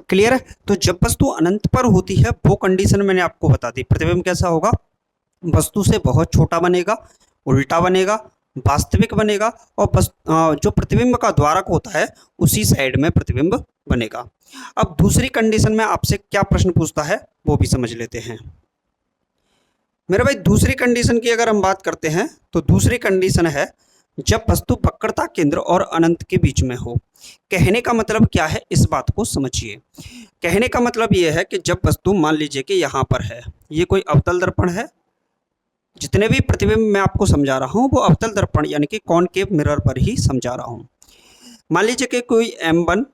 Clear है। तो जब वस्तु अनंत पर होती है वो कंडीशन मैंने आपको बता दी। प्रतिबिंब कैसा होगा, वस्तु से बहुत छोटा बनेगा, उल्टा बनेगा, वास्तविक बनेगा, और जो प्रतिबिंब का द्वारक होता है उसी साइड में प्रतिबिंब बनेगा। अब दूसरी कंडीशन में आपसे क्या प्रश्न पूछता है वो भी समझ लेते हैं। मेरे भाई दूसरी कंडीशन की अगर हम बात करते हैं तो दूसरी कंडीशन है जब वस्तु वक्रता केंद्र और अनंत के बीच में हो। कहने का मतलब क्या है, इस बात को समझिए। कहने का मतलब ये है कि जब वस्तु मान लीजिए कि यहाँ पर है, ये कोई अवतल दर्पण है, जितने भी प्रतिबिंब मैं आपको समझा रहा हूँ वो अवतल दर्पण यानी कि कॉनकेव मिरर पर ही समझा रहा हूँ। मान लीजिए कि कोई M1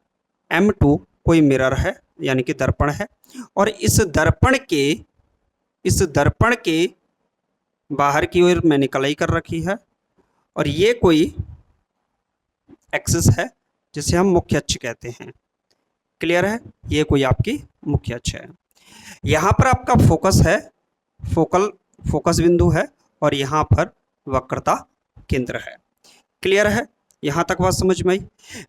M2 कोई मिरर है यानी कि दर्पण है, और इस दर्पण के बाहर की ओर मैंने कलाई कर रखी है, और ये कोई एक्सिस है जिसे हम मुख्य अक्ष कहते हैं। क्लियर है, ये कोई आपकी मुख्य अक्ष है। यहाँ पर आपका फोकस है, फोकस बिंदु है, और यहाँ पर वक्रता केंद्र है। क्लियर है, यहाँ तक बात समझ में आई।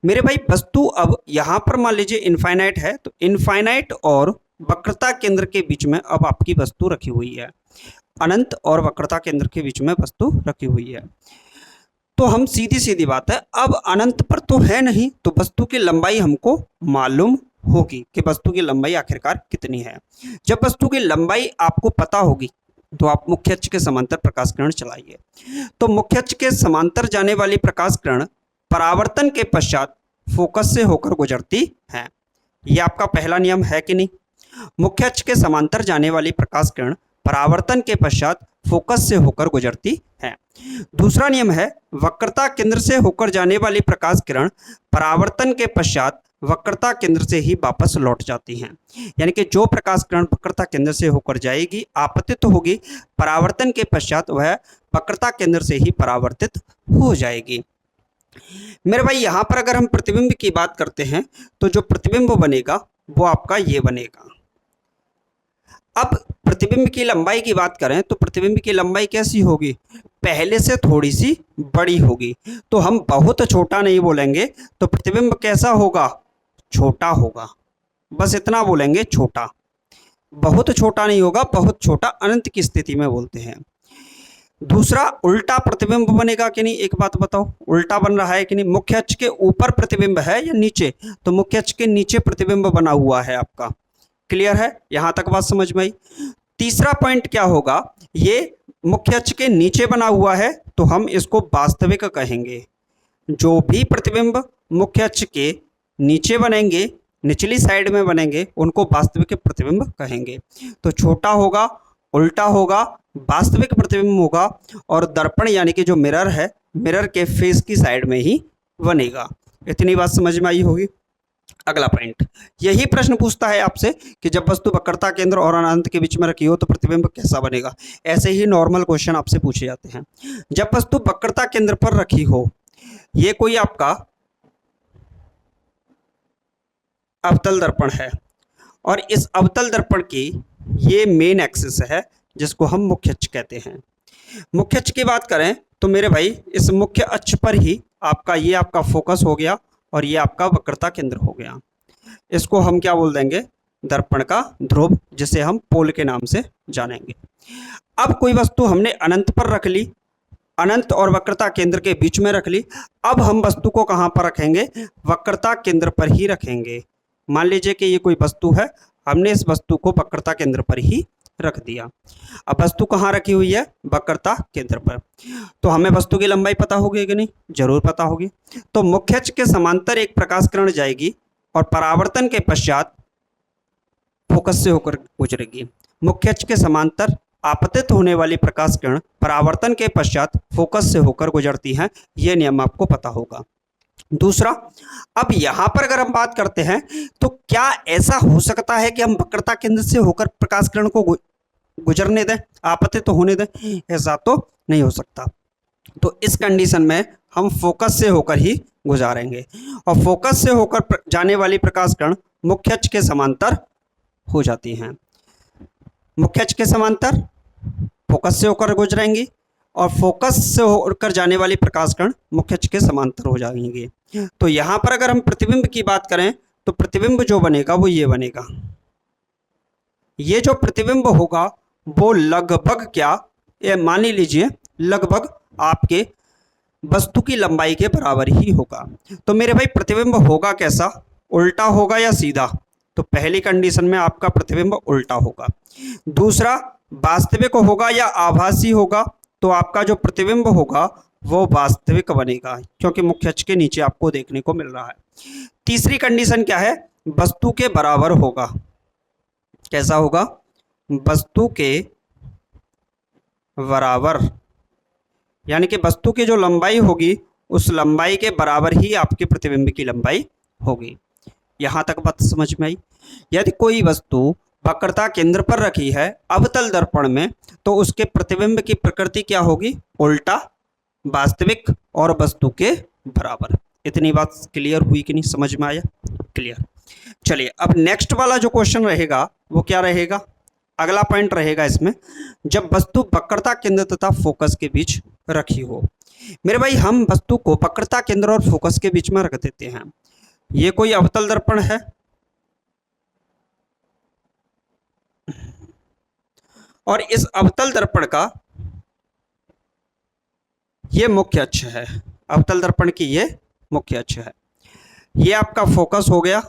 मेरे भाई वस्तु अब यहाँ पर मान लीजिए इनफाइनाइट है, तो इनफाइनाइट और वक्रता केंद्र के बीच में अब आपकी वस्तु रखी हुई है। अनंत और वक्रता केंद्र के बीच में वस्तु रखी हुई है। तो हम सीधी सीधी बात है, अब अनंत पर तो है नहीं, तो वस्तु की लंबाई हमको मालूम होगी कि वस्तु की लंबाई आखिरकार कितनी है। जब वस्तु की लंबाई आपको पता होगी तो आप मुख्य अक्ष के समांतर प्रकाश किरण चलाइए। तो मुख्य अक्ष के समांतर जाने वाली प्रकाश किरण परावर्तन के पश्चात फोकस से होकर गुजरती है। यह आपका पहला नियम है कि नहीं। मुख्य अक्ष के समांतर जाने वाली प्रकाश किरण परावर्तन के पश्चात फोकस से होकर गुजरती है। दूसरा नियम है वक्रता केंद्र से होकर जाने वाली प्रकाश किरण परावर्तन के पश्चात वक्रता केंद्र से ही वापस लौट जाती हैं। यानी कि जो प्रकाश किरण वक्रता केंद्र से होकर जाएगी आपतित होगी, परावर्तन के पश्चात वह वक्रता केंद्र से ही परावर्तित हो जाएगी। मेरे भाई यहाँ पर अगर हम प्रतिबिंब की बात करते हैं तो जो प्रतिबिंब बनेगा वो आपका ये बनेगा। अब प्रतिबिंब की लंबाई की बात करें तो प्रतिबिंब की लंबाई कैसी होगी, पहले से थोड़ी सी बड़ी होगी। तो हम बहुत छोटा नहीं बोलेंगे, तो प्रतिबिंब कैसा होगा, छोटा होगा। बस इतना बोलेंगे, छोटा। बहुत छोटा नहीं होगा, बहुत छोटा अनंत की स्थिति में बोलते हैं। दूसरा, उल्टा प्रतिबिंब बनेगा कि नहीं, एक बात बताओ, उल्टा बन रहा है कि नहीं। मुख्य अक्ष के ऊपर प्रतिबिंब है या नीचे, तो मुख्य अक्ष के नीचे प्रतिबिंब बना हुआ है आपका। क्लियर है, यहां तक बात समझ में आई। तीसरा पॉइंट क्या होगा, ये मुख्य अक्ष के नीचे बना हुआ है तो हम इसको वास्तविक कहेंगे। जो भी प्रतिबिंब मुख्य अक्ष के नीचे बनेंगे, निचली साइड में बनेंगे, उनको वास्तविक प्रतिबिंब कहेंगे। तो छोटा होगा, उल्टा होगा, वास्तविक प्रतिबिंब होगा, और दर्पण यानी कि जो मिरर है, मिरर के फेस की साइड में ही बनेगा। इतनी बात समझ में आई होगी। अगला पॉइंट, यही प्रश्न पूछता है आपसे कि जब वस्तु वक्रता केंद्र और अनंत के बीच में रखी हो तो प्रतिबिंब कैसा बनेगा। ऐसे ही नॉर्मल क्वेश्चन आपसे पूछे जाते हैं। जब वस्तु वक्रता केंद्र पर रखी हो, ये कोई आपका अवतल दर्पण है, और इस अवतल दर्पण की ये मेन एक्सिस है जिसको हम मुख्य अक्ष कहते हैं। मुख्य अक्ष की बात करें तो मेरे भाई इस मुख्य अक्ष पर ही ये आपका फोकस हो गया, और ये आपका वक्रता केंद्र हो गया। इसको हम क्या बोल देंगे, दर्पण का ध्रुव, जिसे हम पोल के नाम से जानेंगे। अब कोई वस्तु हमने अनंत पर रख ली, अनंत और वक्रता केंद्र के बीच में रख ली। अब हम वस्तु को कहाँ पर रखेंगे, वक्रता केंद्र पर ही रखेंगे। मान लीजिए कि ये कोई वस्तु है, हमने इस वस्तु को वक्रता केंद्र पर ही रख दिया। अब वस्तु कहाँ रखी हुई है, वक्रता केंद्र पर। तो हमें वस्तु की लंबाई पता होगी कि नहीं, जरूर पता होगी। तो मुख्य अक्ष के समांतर एक प्रकाश किरण जाएगी और परावर्तन के पश्चात फोकस से होकर गुजरेगी। मुख्य अक्ष के समांतर आपतित होने वाली प्रकाश किरण परावर्तन के पश्चात फोकस से होकर गुजरती हैं। यह नियम आपको पता होगा। दूसरा, अब यहां पर अगर हम बात करते हैं तो क्या ऐसा हो सकता है कि हम वक्रता केंद्र से होकर प्रकाश किरण को गुजरने दें, आपतित तो होने दें, ऐसा तो नहीं हो सकता। तो इस कंडीशन में हम फोकस से होकर ही गुजारेंगे, और फोकस से होकर जाने वाली प्रकाश किरण मुख्य अक्ष के समांतर हो जाती हैं। मुख्य अक्ष के समांतर फोकस से होकर गुजरेंगी, और फोकस से होकर जाने वाली प्रकाश किरण मुख्य अक्ष के समांतर हो जाएंगे। तो यहाँ पर अगर हम प्रतिबिंब की बात करें तो प्रतिबिंब जो बनेगा वो ये बनेगा। ये जो प्रतिबिंब होगा वो लगभग क्या, ये मान ही लीजिए लगभग आपके वस्तु की लंबाई के बराबर ही होगा। तो मेरे भाई प्रतिबिंब होगा कैसा, उल्टा होगा या सीधा? तो पहली कंडीशन में आपका प्रतिबिंब उल्टा होगा। दूसरा, वास्तविक होगा या आभासी होगा? तो आपका जो प्रतिबिंब होगा वो वास्तविक बनेगा, क्योंकि मुख्य अक्ष के नीचे आपको देखने को मिल रहा है। तीसरी कंडीशन क्या है, वस्तु के बराबर होगा। कैसा होगा? वस्तु के बराबर, यानी कि वस्तु की जो लंबाई होगी उस लंबाई के बराबर ही आपके प्रतिबिंब की लंबाई होगी। यहां तक बात समझ में आई? यदि कोई वस्तु वक्रता केंद्र पर रखी है अवतल दर्पण में, तो उसके प्रतिबिंब की प्रकृति क्या होगी? उल्टा, वास्तविक और वस्तु के बराबर। इतनी बात क्लियर हुई कि नहीं, समझ में आया? क्लियर। चलिए अब नेक्स्ट वाला जो क्वेश्चन रहेगा वो क्या रहेगा, अगला पॉइंट रहेगा इसमें, जब वस्तु वक्रता केंद्र तथा फोकस के बीच रखी हो। मेरे भाई हम वस्तु को वक्रता केंद्र और फोकस के बीच में रख देते हैं। ये कोई अवतल दर्पण है और इस अवतल दर्पण का ये मुख्य अक्ष है, अवतल दर्पण की ये मुख्य अक्ष है। ये आपका फोकस हो गया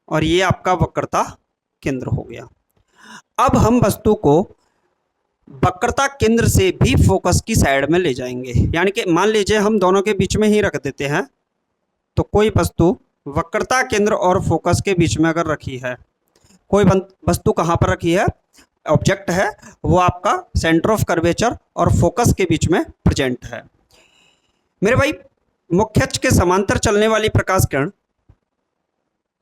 और ये आपका वक्रता केंद्र हो गया। अब हम वस्तु को वक्रता केंद्र से भी फोकस की साइड में ले जाएंगे, यानी कि मान लीजिए हम दोनों के बीच में ही रख देते हैं। तो कोई वस्तु वक्रता केंद्र और फोकस के बीच में अगर रखी है, कोई वस्तु कहाँ पर रखी है, ऑब्जेक्ट है वो आपका सेंटर ऑफ कर्वेचर और फोकस के बीच में प्रेजेंट है। मेरे भाई मुख्य अक्ष के समांतर चलने वाली प्रकाश किरण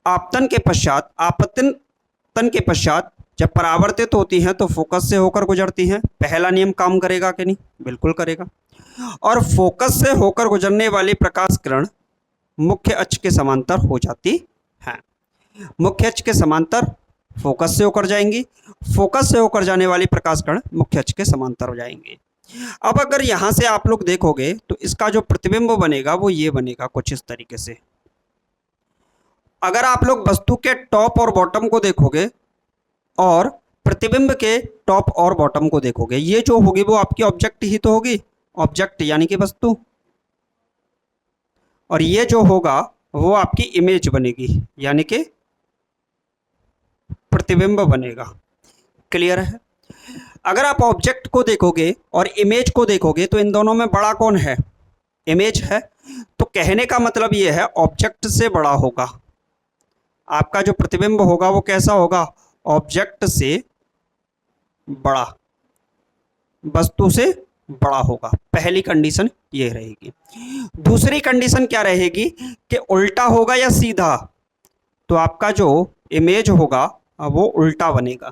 आपतन के पश्चात, आपतन के पश्चात जब परावर्तित होती हैं तो फोकस से होकर गुजरती हैं। पहला नियम काम करेगा कि नहीं? बिल्कुल करेगा। और फोकस से होकर गुजरने वाली प्रकाश किरण मुख्य अक्ष के समांतर हो जाती है। मुख्य अक्ष के समांतर फोकस से होकर जाएंगी, फोकस से होकर जाने वाली प्रकाश किरण मुख्य अक्ष के समांतर हो जाएंगे। अब अगर यहां से आप लोग देखोगे तो इसका जो प्रतिबिंब बनेगा वो ये बनेगा कुछ इस तरीके से। अगर आप लोग वस्तु के टॉप और बॉटम को देखोगे और प्रतिबिंब के टॉप और बॉटम को देखोगे, ये जो होगी वो आपकी ऑब्जेक्ट ही तो होगी, ऑब्जेक्ट यानी कि वस्तु, और ये जो होगा वो आपकी इमेज बनेगी, यानी कि प्रतिबिंब बनेगा। क्लियर है? अगर आप ऑब्जेक्ट को देखोगे और इमेज को देखोगे तो इन दोनों में बड़ा कौन है? इमेज है। तो कहने का मतलब ये है ऑब्जेक्ट से बड़ा होगा आपका जो प्रतिबिंब होगा, वो कैसा होगा? ऑब्जेक्ट से बड़ा, वस्तु से बड़ा होगा। पहली कंडीशन ये रहेगी। दूसरी कंडीशन क्या रहेगी कि उल्टा होगा या सीधा? तो आपका जो इमेज होगा वो उल्टा बनेगा।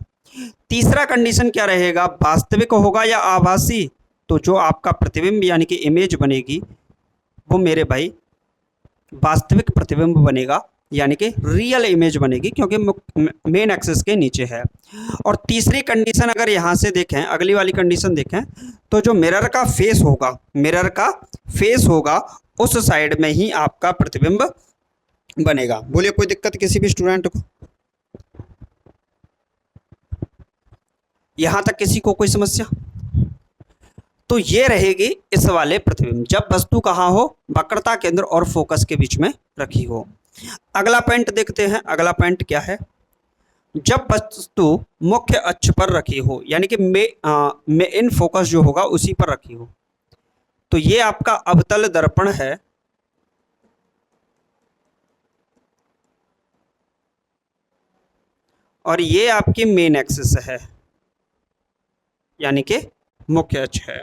तीसरा कंडीशन क्या रहेगा, वास्तविक होगा या आभासी? तो जो आपका प्रतिबिंब यानी कि इमेज बनेगी वो मेरे भाई वास्तविक प्रतिबिंब बनेगा, यानी कि रियल इमेज बनेगी, क्योंकि मेन एक्सिस के नीचे है। और तीसरी कंडीशन अगर यहाँ से देखें, अगली वाली कंडीशन देखें, तो जो मिरर का फेस होगा, मिरर का फेस होगा उस साइड में ही आपका प्रतिबिंब बनेगा। बोलिए कोई दिक्कत किसी भी स्टूडेंट को? यहां तक किसी को कोई समस्या? तो ये रहेगी इस वाले प्रतिबिंब, जब वस्तु कहाँ हो, वक्रता केंद्र और फोकस के बीच में रखी हो। अगला पॉइंट देखते हैं। अगला पॉइंट क्या है, जब वस्तु मुख्य अक्ष पर रखी हो, यानी कि मेन फोकस जो होगा उसी पर रखी हो। तो ये आपका अवतल दर्पण है, और ये आपकी मेन एक्सिस है, यानी कि मुख्य अक्ष है।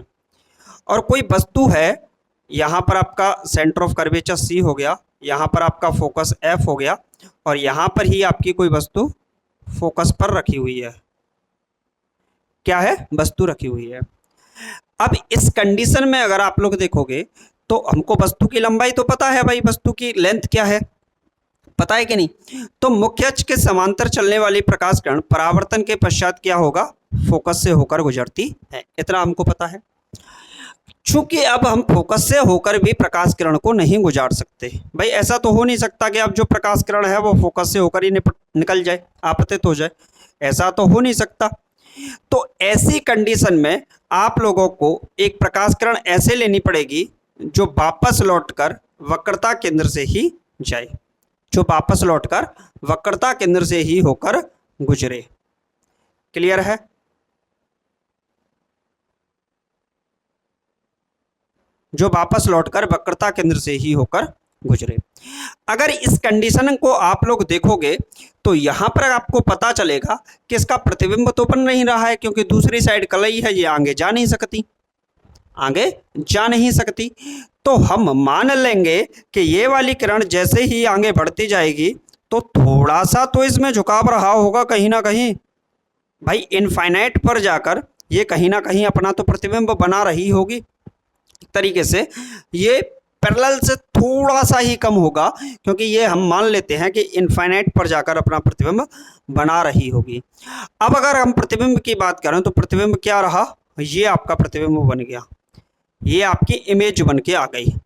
और कोई वस्तु है, यहाँ पर आपका सेंटर ऑफ कर्वेचर C हो गया, यहाँ पर आपका फोकस F हो गया, और यहाँ पर ही आपकी कोई वस्तु फोकस पर रखी हुई है। क्या है? वस्तु रखी हुई है। अब इस कंडीशन में अगर आप लोग देखोगे तो हमको वस्तु की लंबाई तो पता है भाई, वस्तु की लेंथ क्या है, पता है कि नहीं? तो मुख्य अक्ष के समांतर चलने वाली प्रकाश किरण परावर्तन के पश्चात क्या होगा? फोकस से होकर गुजरती है, इतना हमको पता है। चूंकि अब हम फोकस से होकर भी प्रकाश किरण को नहीं गुजार सकते। भाई ऐसा तो हो नहीं सकता कि अब जो प्रकाश किरण है वो फोकस से होकर ही निकल जाए, आपतित हो जाए, ऐसा तो हो नहीं सकता। तो ऐसी कंडीशन में आप लोगों को एक प्रकाश किरण ऐसे लेनी पड़ेगी जो वापस लौटकर वक्रता केंद्र से ही जाए, जो वापस लौटकर वक्रता केंद्र से ही होकर गुजरे। क्लियर है? जो वापस लौटकर वक्रता केंद्र से ही होकर गुजरे। अगर इस कंडीशन को आप लोग देखोगे तो यहां पर आपको पता चलेगा कि इसका प्रतिबिंब तो बन नहीं रहा है, क्योंकि दूसरी साइड कलई है, ये आगे जा नहीं सकती, आगे जा नहीं सकती। तो हम मान लेंगे कि ये वाली किरण जैसे ही आगे बढ़ती जाएगी तो थोड़ा सा तो इसमें झुकाव रहा होगा कहीं ना कहीं। भाई इनफाइनाइट पर जाकर ये कहीं ना कहीं अपना तो प्रतिबिंब बना रही होगी। एक तरीके से ये पैरेलल से थोड़ा सा ही कम होगा, क्योंकि ये हम मान लेते हैं कि इनफाइनाइट पर जाकर अपना प्रतिबिंब बना रही होगी। अब अगर हम प्रतिबिंब की बात करें तो प्रतिबिंब क्या रहा, ये आपका प्रतिबिंब बन गया, ये आपकी इमेज बन के आ गई।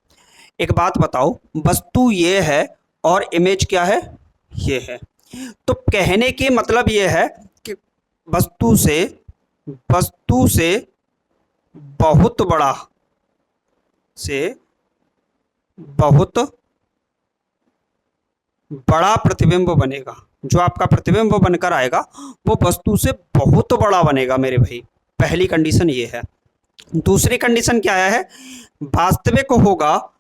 एक बात बताओ, वस्तु ये है और इमेज क्या है, ये है। तो कहने के मतलब ये है कि वस्तु से बहुत बड़ा, से बहुत बड़ा प्रतिबिंब बनेगा। जो आपका प्रतिबिंब बनकर आएगा वो वस्तु से बहुत बड़ा बनेगा मेरे भाई, पहली कंडीशन ये है। दूसरी कंडीशन क्या है, वास्तविक होगा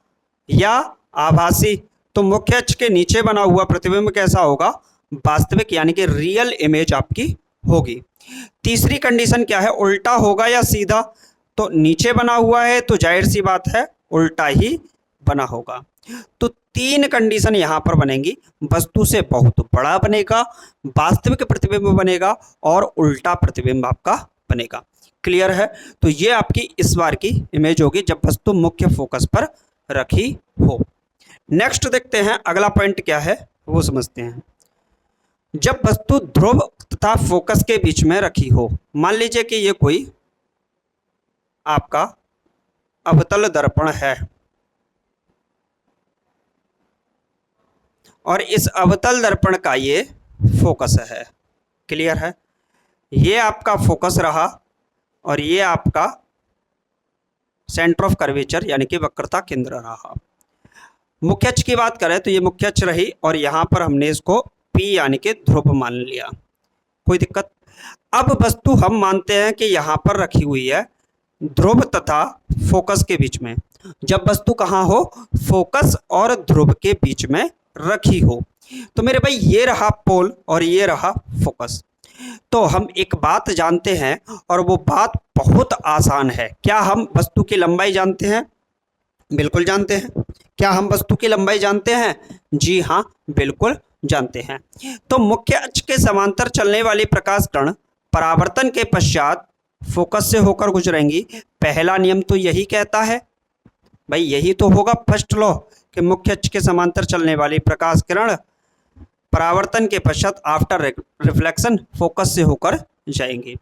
या आभासी। तो मुख्य अक्ष के नीचे बना हुआ प्रतिबिंब कैसा होगा, वास्तविक, यानी कि रियल इमेज आपकी होगी। तीसरी कंडीशन क्या है, उल्टा होगा या सीधा। तो नीचे बना हुआ है तो जाहिर सी बात है उल्टा ही बना होगा। तो तीन कंडीशन यहां पर बनेंगी, वस्तु से बहुत बड़ा बनेगा, वास्तविक प्रतिबिंब बनेगा और उल्टा प्रतिबिंब आपका बनेगा। क्लियर है? तो ये आपकी इस बार की इमेज होगी जब वस्तु मुख्य फोकस पर रखी हो। नेक्स्ट देखते हैं अगला पॉइंट क्या है वो समझते हैं। जब वस्तु ध्रुव तथा फोकस के बीच में रखी हो, मान लीजिए कि ये कोई आपका अवतल दर्पण है और इस अवतल दर्पण का ये फोकस है। क्लियर है? ये आपका फोकस रहा और ये आपका सेंटर ऑफ कर्वेचर यानी कि वक्रता केंद्र रहा। मुख्य अक्ष की बात करें तो ये मुख्य अक्ष रही और यहाँ पर हमने इसको P यानी कि ध्रुव मान लिया, कोई दिक्कत। अब वस्तु हम मानते हैं कि यहाँ पर रखी हुई है ध्रुव तथा फोकस के बीच में। जब वस्तु कहाँ हो, फोकस और ध्रुव के बीच में रखी हो, तो मेरे भाई ये रहा पोल और ये रहा फोकस। तो हम एक बात जानते हैं और वो बात बहुत आसान है। क्या हम वस्तु की लंबाई जानते हैं? बिल्कुल जानते हैं। क्या हम वस्तु की लंबाई जानते हैं? जी हाँ, बिल्कुल जानते हैं। तो मुख्य अक्ष के समांतर चलने वाली प्रकाश किरण परावर्तन के पश्चात फोकस से होकर गुजरेंगी। पहला नियम तो यही कहता है, भाई यही तो होगा फर्स्ट लॉ, कि मुख्य अक्ष के समांतर चलने वाली प्रकाश किरण परावर्तन के पश्चात आफ्टर रिफ्लेक्शन फोकस से होकर जाएंगे।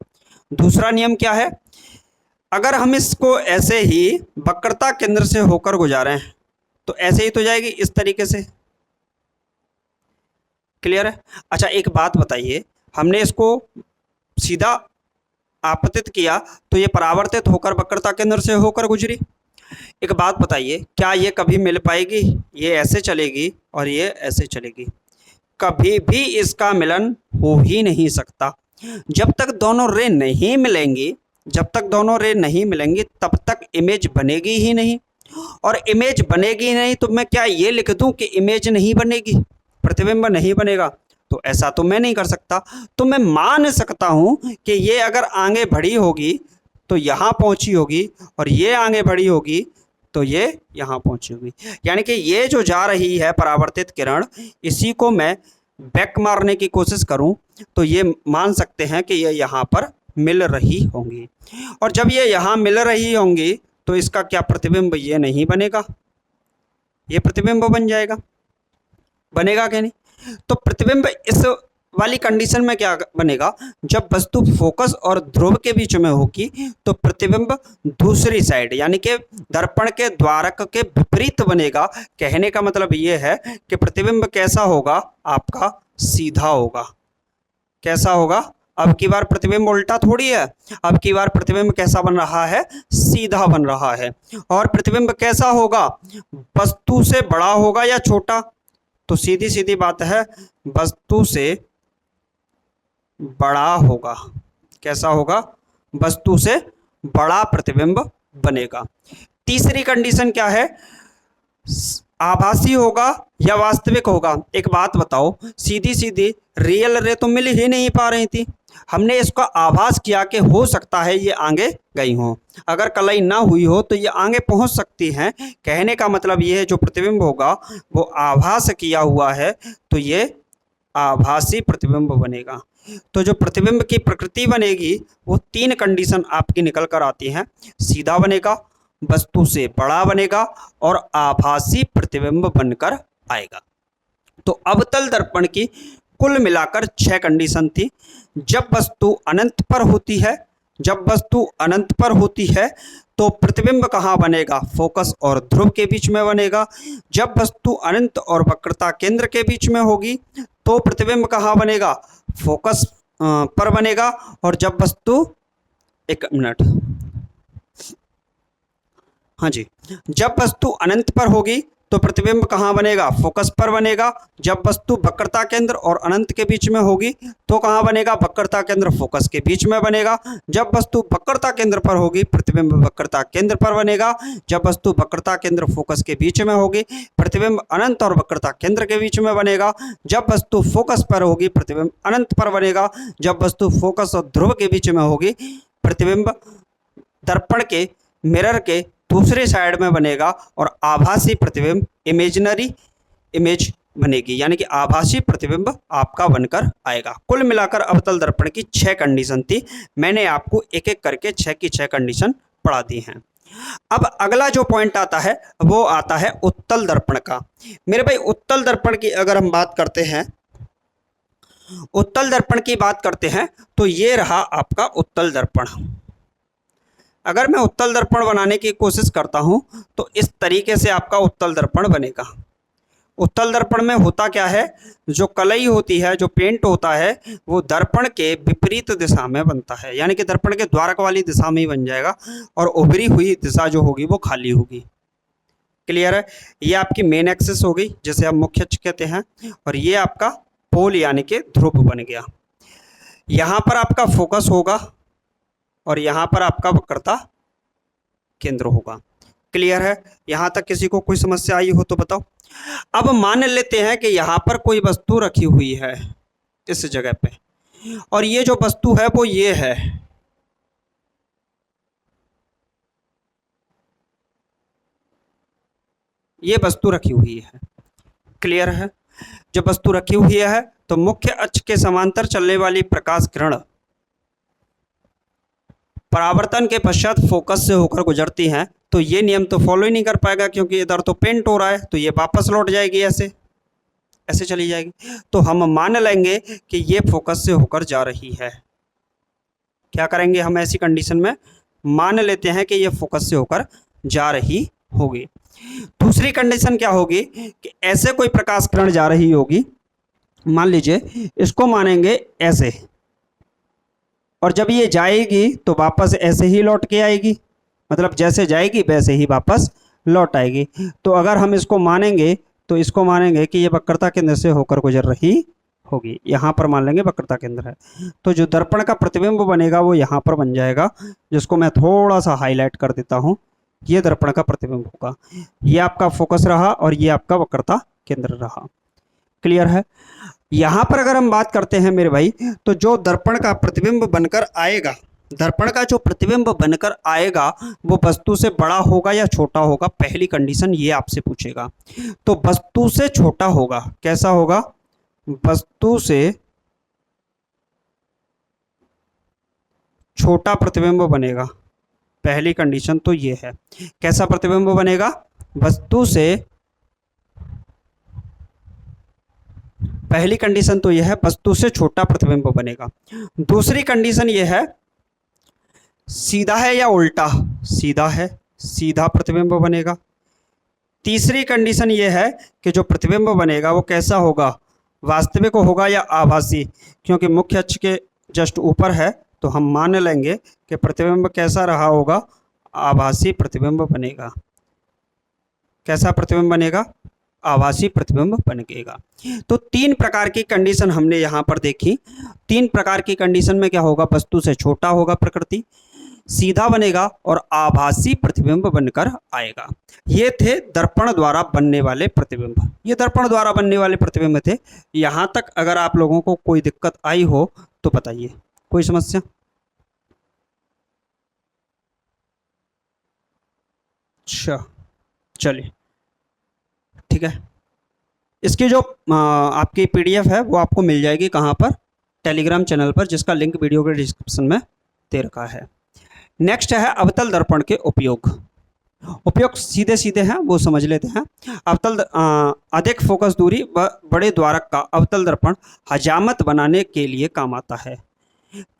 दूसरा नियम क्या है, अगर हम इसको ऐसे ही वक्रता केंद्र से होकर गुजारें तो ऐसे ही तो जाएगी इस तरीके से। क्लियर है? अच्छा एक बात बताइए, हमने इसको सीधा आपतित किया तो ये परावर्तित होकर वक्रता केंद्र से होकर गुजरी। एक बात बताइए, क्या ये कभी मिल पाएगी? ये ऐसे चलेगी और ये ऐसे चलेगी, कभी भी इसका मिलन हो ही नहीं सकता। जब तक दोनों रे नहीं मिलेंगी, जब तक दोनों रे नहीं मिलेंगी तब तक इमेज बनेगी ही नहीं। और इमेज बनेगी नहीं तो मैं क्या ये लिख दूं कि इमेज नहीं बनेगी, प्रतिबिंब नहीं बनेगा? तो ऐसा तो मैं नहीं कर सकता। तो मैं मान सकता हूं कि ये अगर आगे बढ़ी होगी तो यहाँ पहुंची होगी और ये आगे बढ़ी होगी तो ये यहाँ पहुंची होगी। यानी कि ये जो जा रही है परावर्तित किरण, इसी को मैं बैक मारने की कोशिश करूं तो ये मान सकते हैं कि ये यहाँ पर मिल रही होंगी। और जब ये यहाँ मिल रही होंगी तो इसका क्या प्रतिबिंब ये नहीं बनेगा, ये प्रतिबिंब बन जाएगा, बनेगा क्या नहीं? तो प्रतिबिंब इस वाली कंडीशन में क्या बनेगा, जब वस्तु फोकस और ध्रुव के बीच में होगी तो प्रतिबिंब दूसरी साइड यानी कि दर्पण के द्वारक के विपरीत बनेगा। कहने का मतलब ये है कि प्रतिबिंब कैसा होगा, आपका सीधा होगा। कैसा होगा, अब की बार प्रतिबिंब उल्टा थोड़ी है, अब की बार प्रतिबिंब कैसा बन रहा है, सीधा बन रहा है। और प्रतिबिंब कैसा होगा, वस्तु से बड़ा होगा या छोटा, तो सीधी सीधी बात है वस्तु से बड़ा होगा। कैसा होगा, वस्तु से बड़ा प्रतिबिंब बनेगा। तीसरी कंडीशन क्या है, आभासी होगा या वास्तविक होगा। एक बात बताओ, सीधी सीधी रियल रे तो मिल ही नहीं पा रही थी, हमने इसका आभास किया कि हो सकता है ये आगे गई हो, अगर कलई ना हुई हो तो ये आगे पहुंच सकती हैं। कहने का मतलब ये है जो प्रतिबिंब होगा वो आभास किया हुआ है तो ये आभासी प्रतिबिंब बनेगा। तो जो प्रतिबिंब की प्रकृति बनेगी वो तीन कंडीशन आपकी निकल कर आती हैं, सीधा बनेगा, वस्तु से बड़ा बनेगा और आभासी प्रतिबिंब बनकर आएगा। तो अवतल दर्पण की कुल मिलाकर 6 कंडीशन थी। जब वस्तु अनंत पर होती है, जब वस्तु अनंत पर होती है तो प्रतिबिंब कहाँ बनेगा, फोकस और ध्रुव के बीच में बनेगा। जब वस्तु अनंत और वक्रता केंद्र के बीच में होगी तो प्रतिबिंब कहाँ बनेगा, फोकस पर बनेगा। और जब वस्तु, एक मिनट, हाँ जी, जब वस्तु अनंत पर होगी तो प्रतिबिंब कहाँ बनेगा, फोकस पर बनेगा। जब वस्तु वक्रता केंद्र और अनंत के बीच में होगी तो कहाँ बनेगा, वक्रता केंद्र फोकस के बीच में बनेगा। जब वस्तु वक्रता केंद्र पर होगी प्रतिबिंब वक्रता केंद्र पर बनेगा। जब वस्तु वक्रता केंद्र फोकस के बीच में होगी प्रतिबिंब अनंत और वक्रता केंद्र के बीच में बनेगा। जब वस्तु फोकस पर होगी प्रतिबिंब अनंत पर बनेगा। जब वस्तु फोकस और ध्रुव के बीच में होगी प्रतिबिंब दर्पण के मिरर के दूसरे साइड में बनेगा और आभासी प्रतिबिंब इमेजिनरी इमेज बनेगी, यानी कि आभासी प्रतिबिंब आपका बनकर आएगा। कुल मिलाकर अवतल दर्पण की 6 कंडीशन थी, मैंने आपको एक एक करके 6 की 6 कंडीशन पढ़ा दी हैं। अब अगला जो पॉइंट आता है वो आता है उत्तल दर्पण का। मेरे भाई उत्तल दर्पण की अगर हम बात करते हैं, उत्तल दर्पण की बात करते हैं तो ये रहा आपका उत्तल दर्पण। अगर मैं उत्तल दर्पण बनाने की कोशिश करता हूं तो इस तरीके से आपका उत्तल दर्पण बनेगा। उत्तल दर्पण में होता क्या है, जो कलई होती है, जो पेंट होता है वो दर्पण के विपरीत दिशा में बनता है, यानी कि दर्पण के द्वारक वाली दिशा में ही बन जाएगा और उभरी हुई दिशा जो होगी वो खाली होगी। क्लियर है, ये आपकी मेन एक्सिस हो गई जिसे हम मुख्य अक्ष कहते हैं, और ये आपका पोल यानी कि ध्रुव बन गया। यहाँ पर आपका फोकस होगा और यहाँ पर आपका वक्रता केंद्र होगा। क्लियर है, यहाँ तक किसी को कोई समस्या आई हो तो बताओ। अब मान लेते हैं कि यहाँ पर कोई वस्तु रखी हुई है इस जगह पे, और ये जो वस्तु है वो ये है। ये वस्तु रखी हुई है। क्लियर है, जब वस्तु रखी हुई है तो मुख्य अक्ष के समांतर चलने वाली प्रकाश किरण परावर्तन के पश्चात फोकस से होकर गुजरती हैं, तो ये नियम तो फॉलो ही नहीं कर पाएगा क्योंकि इधर तो पेंट हो रहा है, तो ये वापस लौट जाएगी, ऐसे ऐसे चली जाएगी। तो हम मान लेंगे कि ये फोकस से होकर जा रही है। क्या करेंगे हम ऐसी कंडीशन में, मान लेते हैं कि ये फोकस से होकर जा रही होगी। दूसरी कंडीशन क्या होगी कि ऐसे कोई प्रकाश किरण जा रही होगी, मान लीजिए इसको मानेंगे ऐसे, और जब ये जाएगी तो वापस ऐसे ही लौट के आएगी, मतलब जैसे जाएगी वैसे ही वापस लौट आएगी। तो अगर हम इसको मानेंगे तो इसको मानेंगे कि ये वक्रता केंद्र से होकर गुजर रही होगी। यहाँ पर मान लेंगे वक्रता केंद्र है, तो जो दर्पण का प्रतिबिंब बनेगा वो यहाँ पर बन जाएगा, जिसको मैं थोड़ा सा हाईलाइट कर देता हूँ। ये दर्पण का प्रतिबिंब होगा, ये आपका फोकस रहा और ये आपका वक्रता केंद्र रहा। क्लियर है, यहाँ पर अगर हम बात करते हैं मेरे भाई, तो जो दर्पण का प्रतिबिंब बनकर आएगा, दर्पण का जो प्रतिबिंब बनकर आएगा वो वस्तु से बड़ा होगा या छोटा होगा, पहली कंडीशन ये आपसे पूछेगा। तो वस्तु से छोटा होगा। कैसा होगा, वस्तु से छोटा प्रतिबिंब बनेगा, पहली कंडीशन तो ये है। कैसा प्रतिबिंब बनेगा, वस्तु से पहली कंडीशन तो यह है वस्तु से छोटा प्रतिबिंब बनेगा। दूसरी कंडीशन यह है सीधा है या उल्टा, सीधा है, सीधा प्रतिबिंब बनेगा। तीसरी कंडीशन ये है कि जो प्रतिबिंब बनेगा वो कैसा होगा, वास्तविक होगा या आभासी, क्योंकि मुख्य अक्ष के जस्ट ऊपर है तो हम मान लेंगे कि प्रतिबिंब कैसा रहा होगा, आभासी प्रतिबिंब बनेगा। कैसा प्रतिबिंब बनेगा, आभासी प्रतिबिंब बनेगा। तो तीन प्रकार की कंडीशन हमने यहाँ पर देखी। तीन प्रकार की कंडीशन में क्या होगा, वस्तु से छोटा होगा प्रकृति, सीधा बनेगा और आभासी प्रतिबिंब बनकर आएगा। ये थे दर्पण द्वारा बनने वाले प्रतिबिंब, ये दर्पण द्वारा बनने वाले प्रतिबिंब थे। यहाँ तक अगर आप लोगों को कोई दिक्कत आई हो तो बताइए, कोई समस्या? अच्छा चलिए ठीक है। इसकी जो आपकी पीडीएफ है वो आपको मिल जाएगी कहाँ पर, टेलीग्राम चैनल पर, जिसका लिंक वीडियो के डिस्क्रिप्शन में दे रखा है। नेक्स्ट है अवतल दर्पण के उपयोग। उपयोग सीधे सीधे हैं, वो समझ लेते हैं। अवतल अधिक फोकस दूरी व बड़े द्वारक का अवतल दर्पण हजामत बनाने के लिए काम आता है।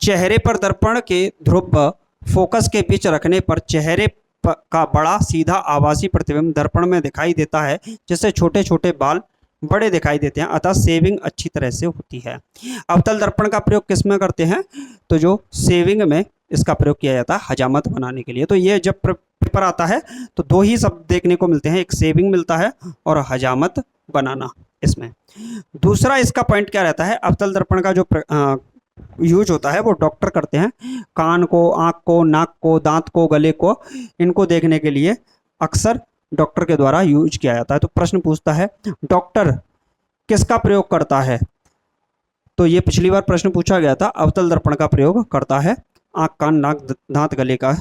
चेहरे पर दर्पण के ध्रुव फोकस के बीच रखने पर चेहरे का बड़ा सीधा आभासी प्रतिबिंब दर्पण में दिखाई देता है, जिससे छोटे छोटे बाल बड़े दिखाई देते हैं, अतः सेविंग अच्छी तरह से होती है। अवतल दर्पण का प्रयोग किस में करते हैं, तो जो सेविंग में इसका प्रयोग किया जाता है हजामत बनाने के लिए। तो ये जब पेपर आता है तो दो ही शब्द देखने को मिलते हैं, एक सेविंग मिलता है और हजामत बनाना इसमें। दूसरा इसका पॉइंट क्या रहता है, अवतल दर्पण का जो यूज होता है वो डॉक्टर करते हैं, कान को, आँख को, नाक को, दांत को, गले को, इनको देखने के लिए अक्सर डॉक्टर के द्वारा यूज किया जाता है। तो प्रश्न पूछता है डॉक्टर किसका प्रयोग करता है, तो ये पिछली बार प्रश्न पूछा गया था, अवतल दर्पण का प्रयोग करता है आँख, कान, नाक, दांत, गले का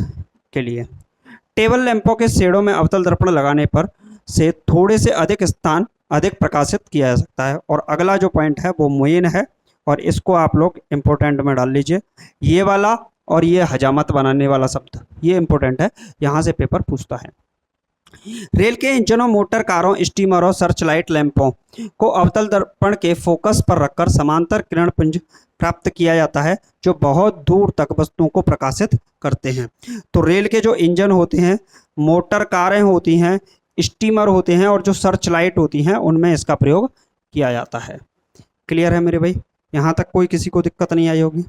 के लिए। टेबल लैंपों के शेडों में अवतल दर्पण लगाने पर से थोड़े से अधिक स्थान अधिक प्रकाशित किया जा सकता है। और अगला जो पॉइंट है वो मेन है, और इसको आप लोग इम्पोर्टेंट में डाल लीजिए, ये वाला और ये हजामत बनाने वाला शब्द, ये इम्पोर्टेंट है, यहाँ से पेपर पूछता है। रेल के इंजनों, मोटर कारों, स्टीमरों, सर्च लाइट लैंपों को अवतल दर्पण के फोकस पर रखकर समांतर किरण पुंज प्राप्त किया जाता है, जो बहुत दूर तक वस्तुओं को प्रकाशित करते हैं। तो रेल के जो इंजन होते हैं, मोटर कारें होती हैं, स्टीमर होते हैं और जो सर्च लाइट होती हैं, उनमें इसका प्रयोग किया जाता है। क्लियर है मेरे भाई, यहाँ तक कोई किसी को दिक्कत नहीं आई होगी।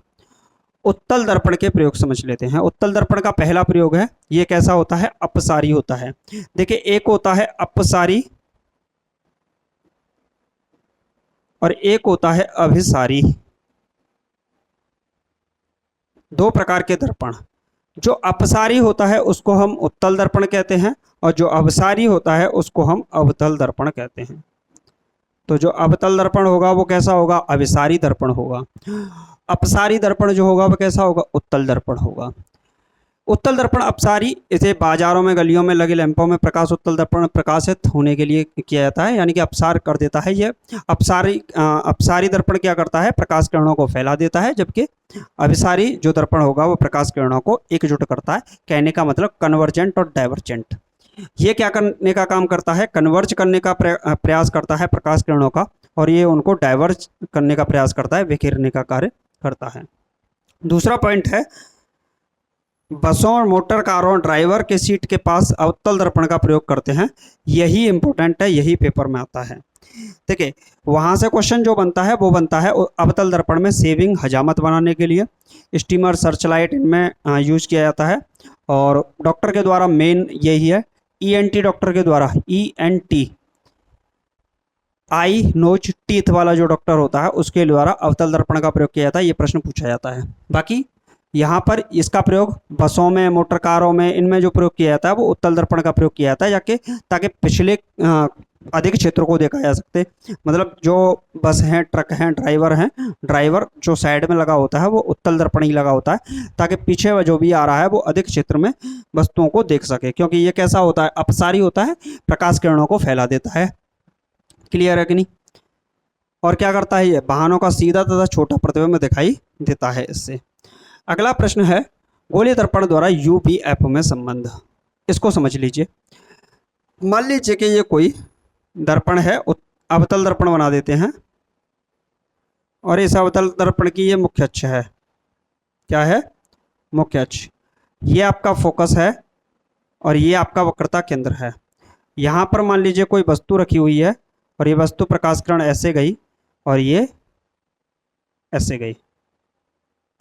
उत्तल दर्पण के प्रयोग समझ लेते हैं। उत्तल दर्पण का पहला प्रयोग है, ये कैसा होता है, अपसारी होता है। देखिए एक होता है अपसारी और एक होता है अभिसारी, दो प्रकार के दर्पण। जो अपसारी होता है उसको हम उत्तल दर्पण कहते हैं और जो अभिसारी होता है उसको हम अवतल दर्पण कहते हैं। तो जो अवतल दर्पण होगा वो कैसा होगा, अभिसारी दर्पण होगा। अपसारी दर्पण जो होगा वो कैसा होगा, उत्तल दर्पण होगा। उत्तल दर्पण अपसारी, इसे बाजारों में, गलियों में लगे लैंपों में प्रकाश उत्तल दर्पण प्रकाशित होने के लिए किया जाता है, यानी कि अपसार कर देता है। ये अपसारी दर्पण क्या करता है, प्रकाश किरणों को फैला देता है, जबकि अभिसारी जो दर्पण होगा वो प्रकाश किरणों को एकजुट करता है। कहने का मतलब कन्वर्जेंट और डाइवर्जेंट। ये क्या करने का काम करता है, कन्वर्ज करने का प्रयास करता है प्रकाश किरणों का, और ये उनको डाइवर्ज करने का प्रयास करता है, विखेरने का कार्य करता है। दूसरा पॉइंट है, बसों और मोटर कारों ड्राइवर के सीट के पास अवतल दर्पण का प्रयोग करते हैं। यही इंपॉर्टेंट है, यही पेपर में आता है। देखिए वहाँ से क्वेश्चन जो बनता है वो बनता है अवतल दर्पण में सेविंग, हजामत बनाने के लिए, स्टीमर, सर्च लाइट, इनमें यूज किया जाता है। और डॉक्टर के द्वारा मेन यही है, ENT डॉक्टर के द्वारा, ENT आई नोज टीथ वाला जो डॉक्टर होता है उसके द्वारा अवतल दर्पण का प्रयोग किया जाता है। ये प्रश्न पूछा जाता है। बाकी यहाँ पर इसका प्रयोग बसों में, मोटर कारों में, इनमें जो प्रयोग किया जाता है वो उत्तल दर्पण का प्रयोग किया जाता है, जाके ताकि पिछले अधिक क्षेत्रों को देखा जा सकते। मतलब जो बस हैं, ट्रक हैं, ड्राइवर हैं, ड्राइवर जो साइड में लगा होता है वो उत्तल दर्पण ही लगा होता है, ताकि पीछे जो भी आ रहा है वो अधिक क्षेत्र में वस्तुओं को देख सके, क्योंकि ये कैसा होता है, अपसारी होता है, प्रकाश किरणों को फैला देता है। क्लियर है कि नहीं? और क्या करता है, ये वाहनों का सीधा तथा छोटा प्रतिबिंब दिखाई देता है इससे। अगला प्रश्न है, गोलीय दर्पण द्वारा UVF में संबंध। इसको समझ लीजिए। मान लीजिए कि ये कोई दर्पण है, अवतल दर्पण बना देते हैं, और इस अवतल दर्पण की ये मुख्य अक्ष है। क्या है? मुख्य अक्ष। ये आपका फोकस है और ये आपका वक्रता केंद्र है। यहाँ पर मान लीजिए कोई वस्तु रखी हुई है और ये वस्तु प्रकाश किरण ऐसे गई और ये ऐसे गई।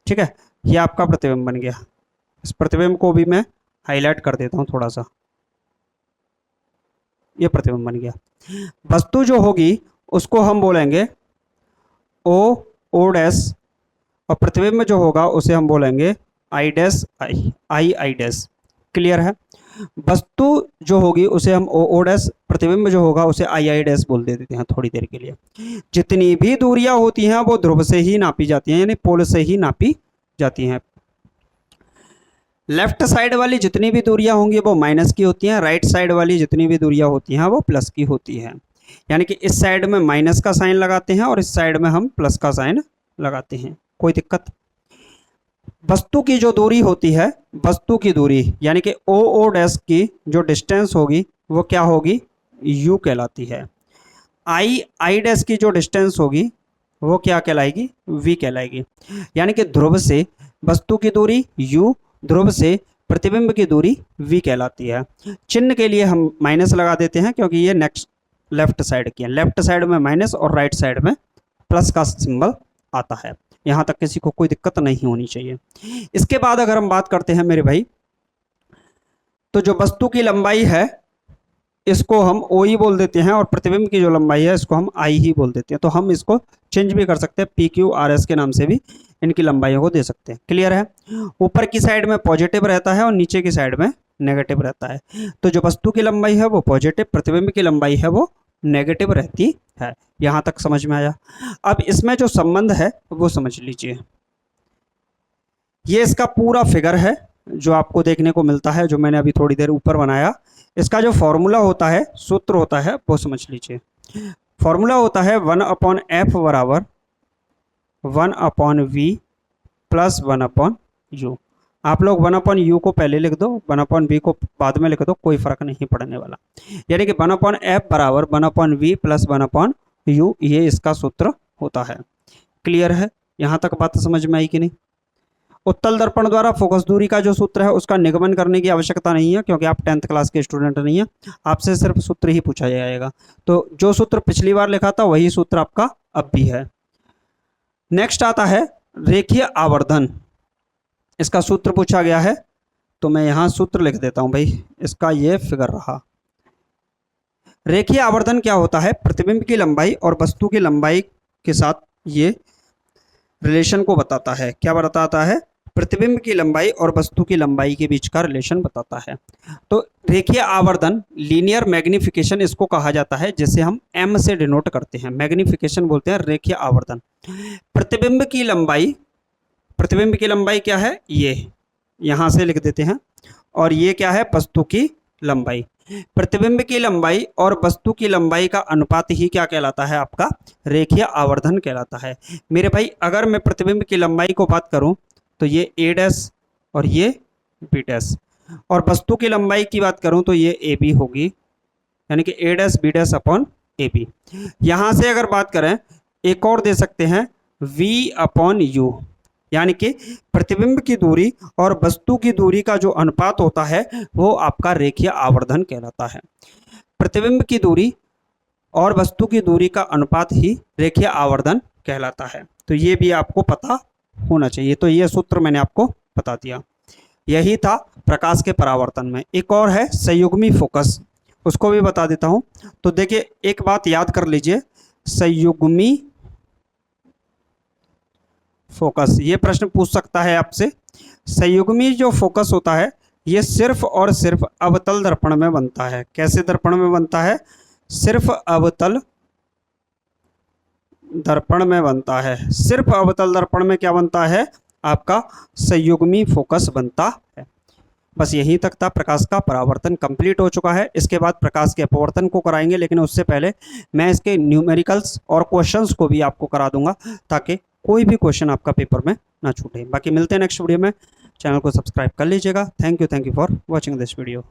ठीक है, ये आपका प्रतिबिंब बन गया। इस प्रतिबिंब को भी मैं हाईलाइट कर देता हूँ थोड़ा सा। ये प्रतिबिंब बन गया। वस्तु जो होगी उसको हम बोलेंगे ओ ओ डैश, और प्रतिबिंब जो होगा उसे हम बोलेंगे I dash I dash. Clear है? वस्तु जो होगी उसे हम ओ ओ डैश, प्रतिबिंब जो होगा उसे आई डैश बोल देते हैं थोड़ी देर के लिए। जितनी भी दूरियां होती हैं वो ध्रुव से ही नापी जाती हैं, यानी पोल से ही नापी जाती हैं। लेफ्ट साइड वाली जितनी भी दूरियां होंगी वो माइनस की होती हैं, राइट साइड वाली जितनी भी दूरियां होती हैं वो प्लस की होती हैं। यानी कि इस साइड में माइनस का साइन लगाते हैं और इस साइड में हम प्लस का साइन लगाते हैं। कोई दिक्कत? वस्तु की जो दूरी होती है, वस्तु की दूरी यानी कि ओ ओ डैश की जो डिस्टेंस होगी वो क्या होगी? यू कहलाती है। आई डैश की जो डिस्टेंस होगी वो क्या कहलाएगी? वी कहलाएगी। यानी कि ध्रुव से वस्तु की दूरी यू, ध्रुव से प्रतिबिंब की दूरी v कहलाती है। चिन्ह के लिए हम माइनस लगा देते हैं क्योंकि ये नेक्स्ट लेफ्ट साइड की है। लेफ्ट साइड में माइनस और राइट साइड में प्लस का सिंबल आता है। यहाँ तक किसी को कोई दिक्कत नहीं होनी चाहिए। इसके बाद अगर हम बात करते हैं मेरे भाई, तो जो वस्तु की लंबाई है इसको हम ओ ही बोल देते हैं और प्रतिबिंब की जो लंबाई है इसको हम आई ही बोल देते हैं। तो हम इसको चेंज भी कर सकते हैं, पी क्यू आर एस के नाम से भी इनकी लंबाइयों को दे सकते हैं। क्लियर है? ऊपर की साइड में पॉजिटिव रहता है और नीचे की साइड में नेगेटिव रहता है। तो जो वस्तु की लंबाई है वो पॉजिटिव, प्रतिबिंब की लंबाई है वो नेगेटिव रहती है। यहाँ तक समझ में आया? अब इसमें जो संबंध है वो समझ लीजिए। ये इसका पूरा फिगर है जो आपको देखने को मिलता है, जो मैंने अभी थोड़ी देर ऊपर बनाया। इसका जो फॉर्मूला होता है, सूत्र होता है, वो समझ लीजिए। फॉर्मूला होता है 1/f बराबर 1/v प्लस 1/u। आप लोग 1/u को पहले लिख दो, 1/v को बाद में लिख दो, कोई फर्क नहीं पड़ने वाला। यानी कि 1/f बराबर 1/v प्लस 1/u, ये इसका सूत्र होता है। क्लियर है? यहाँ तक बात समझ में आई कि नहीं? उत्तल दर्पण द्वारा फोकस दूरी का जो सूत्र है उसका निगमन करने की आवश्यकता नहीं है क्योंकि आप 10th क्लास के स्टूडेंट नहीं है। आपसे सिर्फ सूत्र ही पूछा जाएगा। तो जो सूत्र पिछली बार लिखा था वही सूत्र आपका अब भी है। नेक्स्ट आता है रेखीय आवर्धन। इसका सूत्र पूछा गया है तो मैं यहाँ सूत्र लिख देता हूँ भाई। इसका ये फिगर रहा। रेखीय आवर्धन क्या होता है? प्रतिबिंब की लंबाई और वस्तु की लंबाई के साथ ये रिलेशन को बताता है। क्या बताता है? प्रतिबिंब की लंबाई और वस्तु की लंबाई के बीच का रिलेशन बताता है। तो रेखीय आवर्धन, लीनियर मैग्निफिकेशन इसको कहा जाता है, जिसे हम m से डिनोट करते हैं। मैग्निफिकेशन बोलते हैं रेखीय आवर्धन। प्रतिबिंब की लंबाई, प्रतिबिंब की लंबाई क्या है? ये यहाँ से लिख देते हैं। और ये क्या है? वस्तु की लंबाई। प्रतिबिंब की लंबाई और वस्तु की लंबाई का अनुपात ही क्या कहलाता है? आपका रेखीय आवर्धन कहलाता है। मेरे भाई अगर मैं प्रतिबिंब की लंबाई को बात करूं तो ये ए डैश और ये बी डैश, और वस्तु की लंबाई की बात करूं तो ये ए बी होगी, यानी कि A dash B dash upon A B. यहाँ से अगर बात करें एक और दे सकते हैं v अपॉन यू, यानी कि प्रतिबिंब की दूरी और वस्तु की दूरी का जो अनुपात होता है वो आपका रेखीय आवर्धन कहलाता है। प्रतिबिंब की दूरी और वस्तु की दूरी का अनुपात ही रेखीय आवर्धन कहलाता है। तो ये भी आपको पता होना चाहिए। तो ये सूत्र मैंने आपको बता दिया। यही था प्रकाश के परावर्तन में। एक और है संयुग्मी फोकस, उसको भी बता देता हूं। तो देखिए एक बात याद कर लीजिए, संयुग्मी फोकस, ये प्रश्न पूछ सकता है आपसे। संयुग्मी जो फोकस होता है ये सिर्फ और सिर्फ अवतल दर्पण में बनता है। कैसे दर्पण में बनता है? सिर्फ अवतल दर्पण में बनता है। सिर्फ अवतल दर्पण में क्या बनता है? आपका संयुग्मी फोकस बनता है। बस यहीं तक था। प्रकाश का परावर्तन कंप्लीट हो चुका है। इसके बाद प्रकाश के अपवर्तन को कराएंगे, लेकिन उससे पहले मैं इसके न्यूमेरिकल्स और क्वेश्चंस को भी आपको करा दूंगा ताकि कोई भी क्वेश्चन आपका पेपर में ना छूटे। बाकी मिलते हैं नेक्स्ट वीडियो में। चैनल को सब्सक्राइब कर लीजिएगा। Thank you for watching this video.